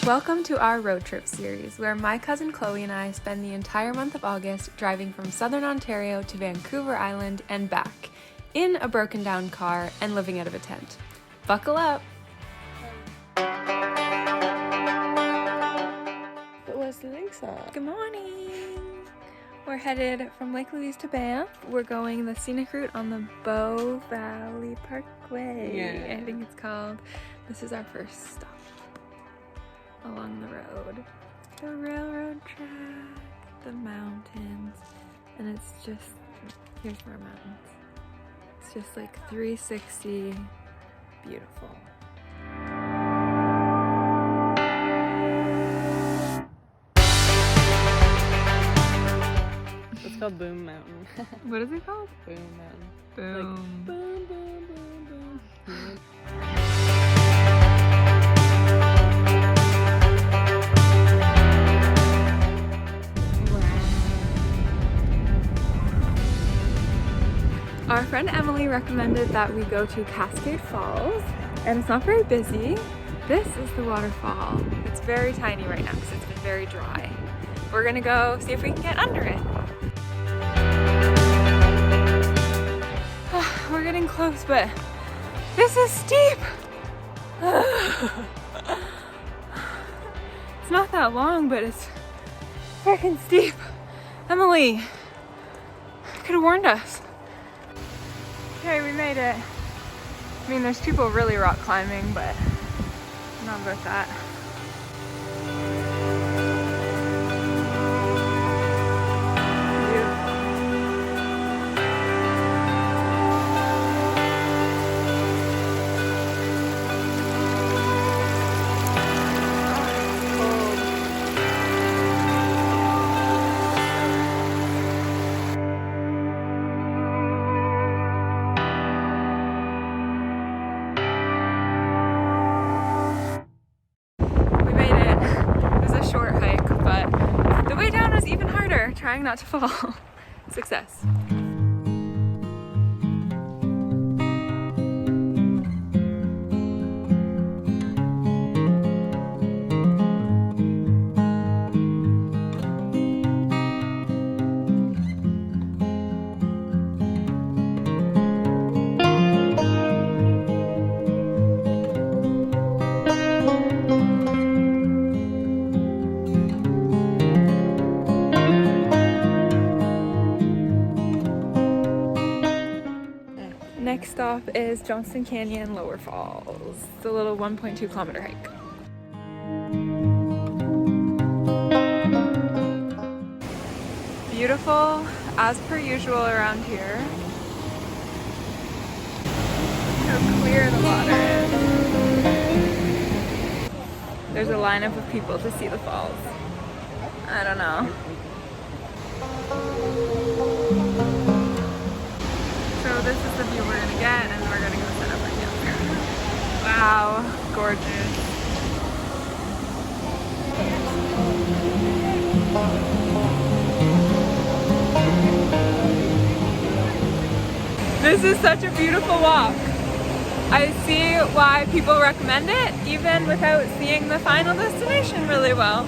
Welcome to our road trip series, where my cousin Chloe and I spend the entire month of August driving from southern Ontario to Vancouver Island and back, in a broken down car and living out of a tent. Buckle up! Good morning! We're headed from Lake Louise to Banff. We're going the scenic route on the Bow Valley Parkway, I think it's called. This is our first stop along the road. The railroad track, the mountains, and it's just, here's more mountains. It's just like 360, beautiful. It's called Boom Mountain. What is it called? Boom Mountain. Boom. Like, boom, boom, boom, boom. Our friend Emily recommended that we go to Cascade Falls, and it's not very busy. This is the waterfall. It's very tiny right now because it's been very dry. We're gonna go see if we can get under it. We're getting close, but this is steep. It's not that long, but it's freaking steep. Emily, could have warned us. Okay, we made it. I mean, there's people really rock climbing, but I'm not about that. Trying not to fall. Success. Next stop is Johnston Canyon Lower Falls. It's a little 1.2 kilometer hike. Beautiful as per usual around here. How clear the water is. There's a lineup of people to see the falls. I don't know. So this is the view we're gonna get, and we're gonna go set up our camp. Wow, gorgeous. This is such a beautiful walk. I see why people recommend it, even without seeing the final destination really well.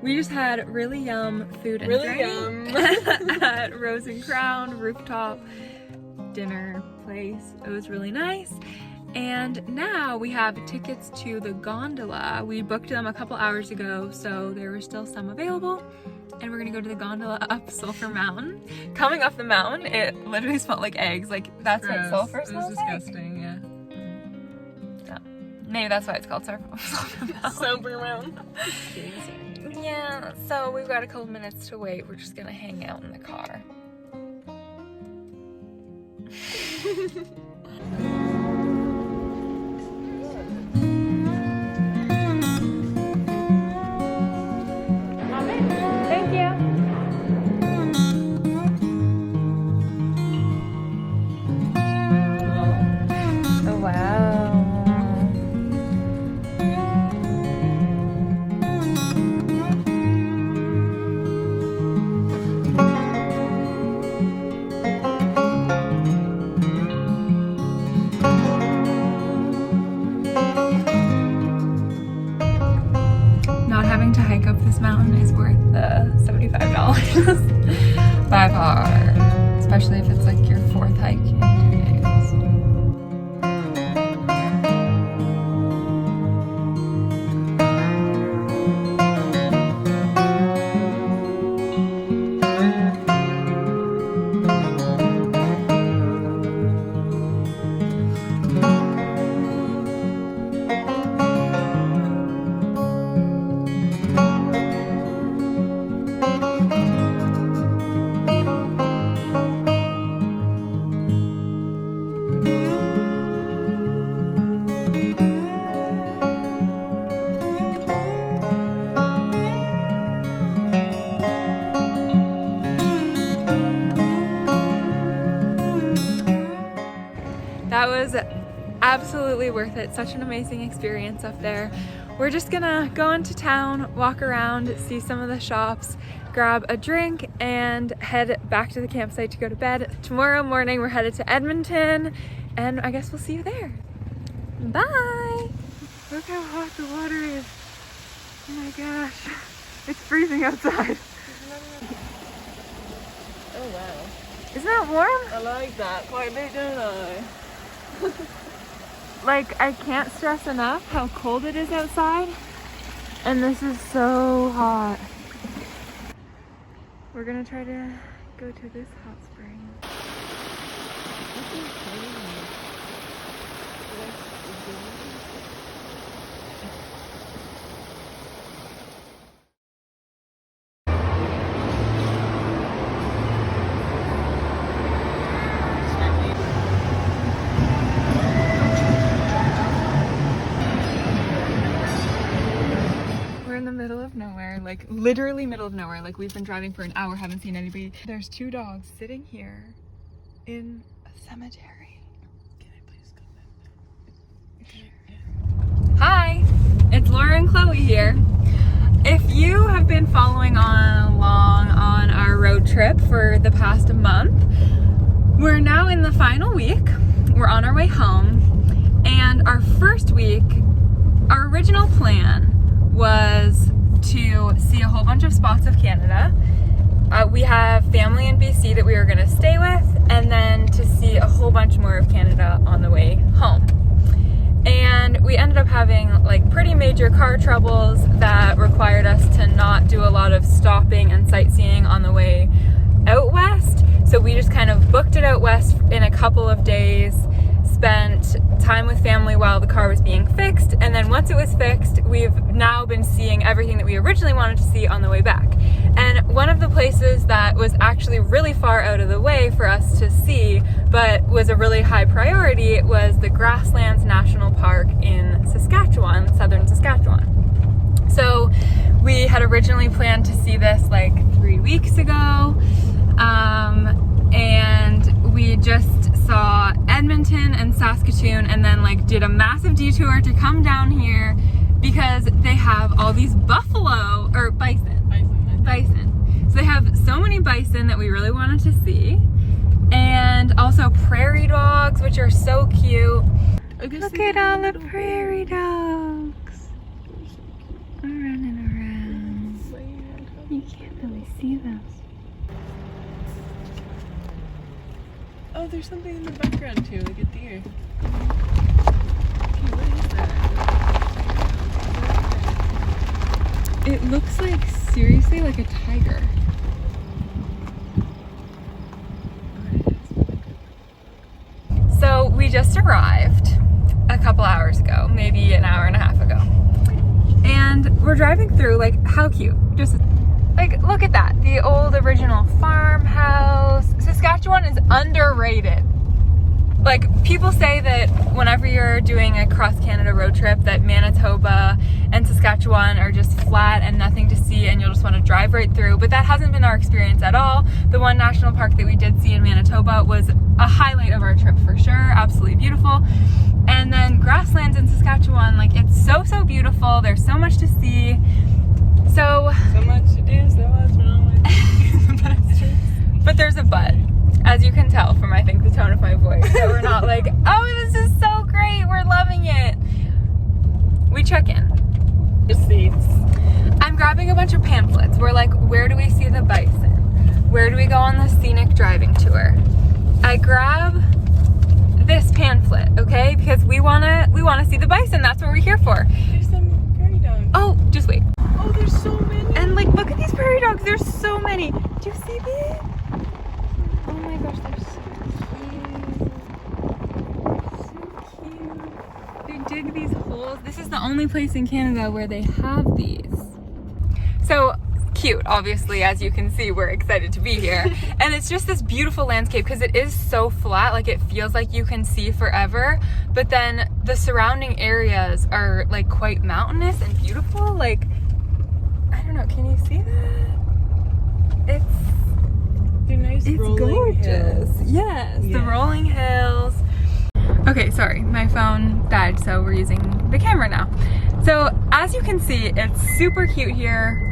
We just had really yum food and drink at Rose and Crown rooftop dinner place. It was really nice. And now we have tickets to the gondola. We booked them a couple hours ago, so there were still some available. And we're gonna go to the gondola up Sulphur Mountain. Coming up the mountain, it literally smelled like eggs. Like, that's what sulfur smells like? It was disgusting, yeah. Maybe that's why it's called Sulphur Mountain. Sulphur Mountain. Yeah, so we've got a couple minutes to wait. We're just gonna hang out in the car. Thank you. by far, especially if it's like your 4th hike in 2 days. That was absolutely worth it. Such an amazing experience up there. We're just gonna go into town, walk around, see some of the shops, grab a drink, and head back to the campsite to go to bed. Tomorrow morning we're headed to Edmonton, and I guess we'll see you there. Bye! Look how hot the water is. Oh my gosh. It's freezing outside. Oh wow. Isn't that warm? I like that quite a bit, don't I? Like, I can't stress enough how cold it is outside, and this is so hot. We're gonna try to go to this hot spring. Like literally middle of nowhere. Like we've been driving for an hour, haven't seen anybody. There's 2 dogs sitting here in a cemetery. Can I please go back? Hi, it's Laura and Chloe here. If you have been following along on our road trip for the past month, we're now in the final week. We're on our way home, and our first week, our original plan was to see a whole bunch of spots of Canada. We have family in BC that we were gonna stay with, and then to see a whole bunch more of Canada on the way home. And we ended up having like pretty major car troubles that required us to not do a lot of stopping and sightseeing on the way out west. So we just kind of booked it out west in a couple of days, spent time with family while the car was being fixed, and then once it was fixed, we've now been seeing everything that we originally wanted to see on the way back. And one of the places that was actually really far out of the way for us to see, but was a really high priority, was the Grasslands National Park in Saskatchewan, southern Saskatchewan. So we had originally planned to see this like 3 weeks ago, and we just saw Edmonton and Saskatoon, and then like did a massive detour to come down here because they have all these buffalo or bison. So they have so many bison that we really wanted to see, and also prairie dogs, which are so cute. Look at all the prairie dogs running around. You can't really see them. Oh, there's something in the background too, like a deer. Okay, what is that? It looks like, seriously, like a tiger. So we just arrived a couple hours ago, maybe an hour and a half ago. And we're driving through, like, how cute. Just, like, look at that. The old original farmhouse. Saskatchewan is underrated. Like, people say that whenever you're doing a cross-Canada road trip that Manitoba and Saskatchewan are just flat and nothing to see and you'll just want to drive right through, but that hasn't been our experience at all. The one national park that we did see in Manitoba was a highlight of our trip for sure, absolutely beautiful. And then Grasslands in Saskatchewan, like, it's so beautiful, there's so much to see. So much to do, so much wrong with but there's a but. As you can tell from, I think, the tone of my voice, that we're not like, oh, this is so great, we're loving it. We check in. The seats. I'm grabbing a bunch of pamphlets. We're like, where do we see the bison? where do we go on the scenic driving tour? I grab this pamphlet, okay? Because we wanna see the bison. That's what we're here for. There's some prairie dogs. Oh, just wait. Oh, there's so many. And like, look at these prairie dogs. There's so many. Do you see these? Oh my gosh, they're so cute. So cute. They dig these holes. This is the only place in Canada where they have these. So cute, obviously, as you can see, we're excited to be here. And it's just this beautiful landscape because it is so flat, like it feels like you can see forever, but then the surrounding areas are like quite mountainous and beautiful. Like, I don't know, can you see that? They're nice. It's gorgeous. Hills. Yes, yeah. The rolling hills. Okay, sorry, my phone died, so we're using the camera now. So as you can see, it's super cute here.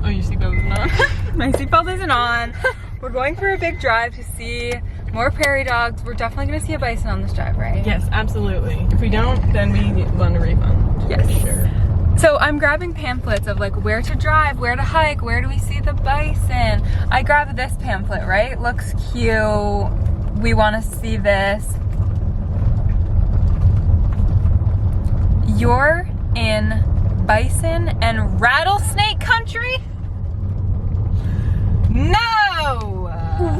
Oh, your seatbelt isn't on? My seatbelt isn't on. We're going for a big drive to see more prairie dogs. We're definitely gonna see a bison on this drive, right? Yes, absolutely. If we don't, then we want a refund. Yes. For sure. So I'm grabbing pamphlets of like where to drive, where to hike, where do we see the bison. I grabbed this pamphlet, right? Looks cute. We wanna see this. You're in bison and rattlesnake country? No!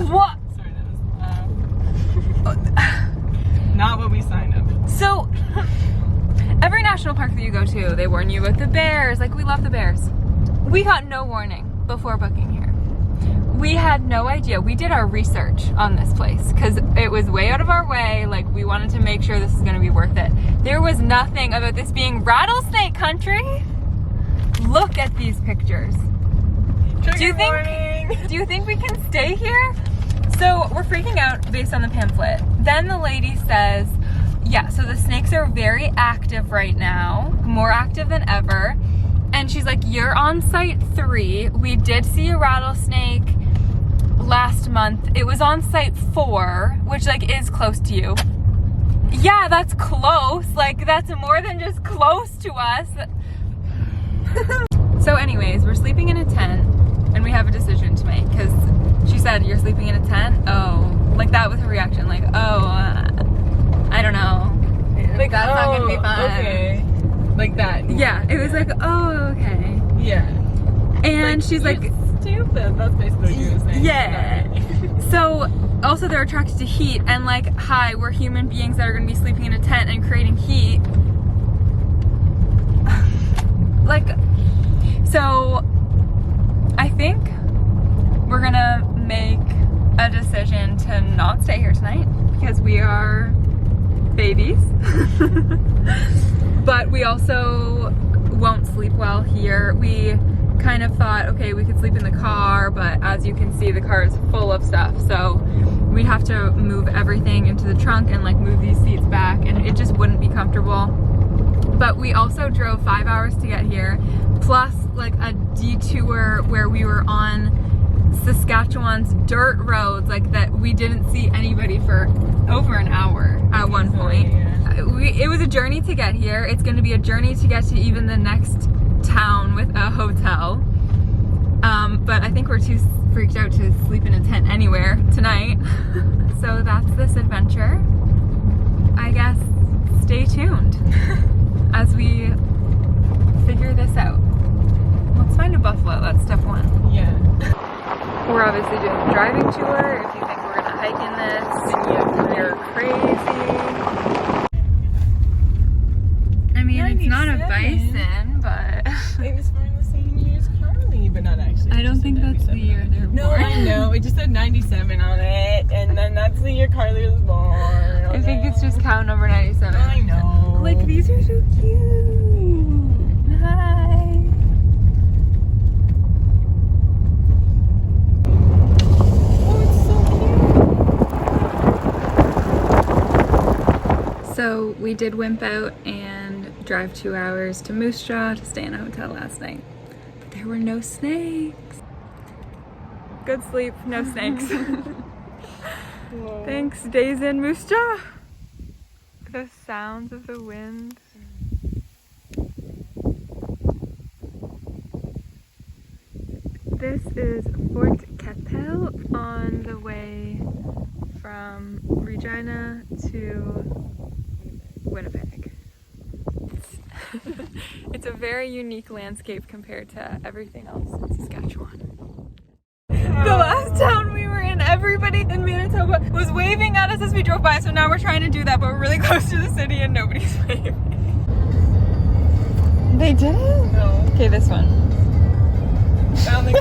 What? Sorry, that was not what we signed up. So, every national park that you go to, they warn you about the bears. Like, we love the bears. We got no warning before booking here. We had no idea. We did our research on this place because it was way out of our way. Like, we wanted to make sure this is gonna be worth it. There was nothing about this being rattlesnake country. Look at these pictures. Do you think we can stay here? So we're freaking out based on the pamphlet. Then the lady says, yeah, so the snakes are very active right now, more active than ever. And she's like, you're on site 3. We did see a rattlesnake last month. It was on site 4, which like is close to you. Yeah, that's close. Like, that's more than just close to us. So anyways, we're sleeping in a tent and we have a decision to make because she said, you're sleeping in a tent? Oh, like that was her reaction. Like, oh, I don't know. Like, that's not gonna be fun. Okay. Like that. Yeah, it was like, oh, okay. Yeah. And she's like, stupid. That's basically what you were saying. Yeah. So also they're attracted to heat and like, hi, we're human beings that are gonna be sleeping in a tent and creating heat. Like, so I think we're gonna make a decision to not stay here tonight because we are babies. But we also won't sleep well here. We kind of thought, okay, we could sleep in the car, but as you can see, the car is full of stuff. So we'd have to move everything into the trunk and like move these seats back and it just wouldn't be comfortable. But we also drove 5 hours to get here, plus like a detour where we were on Saskatchewan's dirt roads, like that we didn't see anybody for over an hour at one point. It was a journey to get here. It's going to be a journey to get to even the next town with a hotel. But I think we're too freaked out to sleep in a tent anywhere tonight. So that's this adventure. I guess stay tuned as we figure this out. Let's find a buffalo. That's step 1. Yeah. We're obviously doing a driving tour. If you think we're gonna hike in this, you're crazy. I mean, it's not a bison, but it was born the same year as Carly, but not actually. I don't think that's the year they're born. No, I know. It just said 97 on it, and then that's the year Carly was born. I think it's just cow number 97. I know. Like, these are so cute. Hi. So we did wimp out and drive 2 hours to Moose Jaw to stay in a hotel last night. But there were no snakes. Good sleep, no snakes. Thanks, days in Moose Jaw. The sounds of the wind. This is Fort Capel on the way from Regina to Winnipeg. It's a very unique landscape compared to everything else in Saskatchewan. The last town we were in, everybody in Manitoba was waving at us as we drove by, so now we're trying to do that, but we're really close to the city and nobody's waving. They didn't? No. Okay, this one. Found the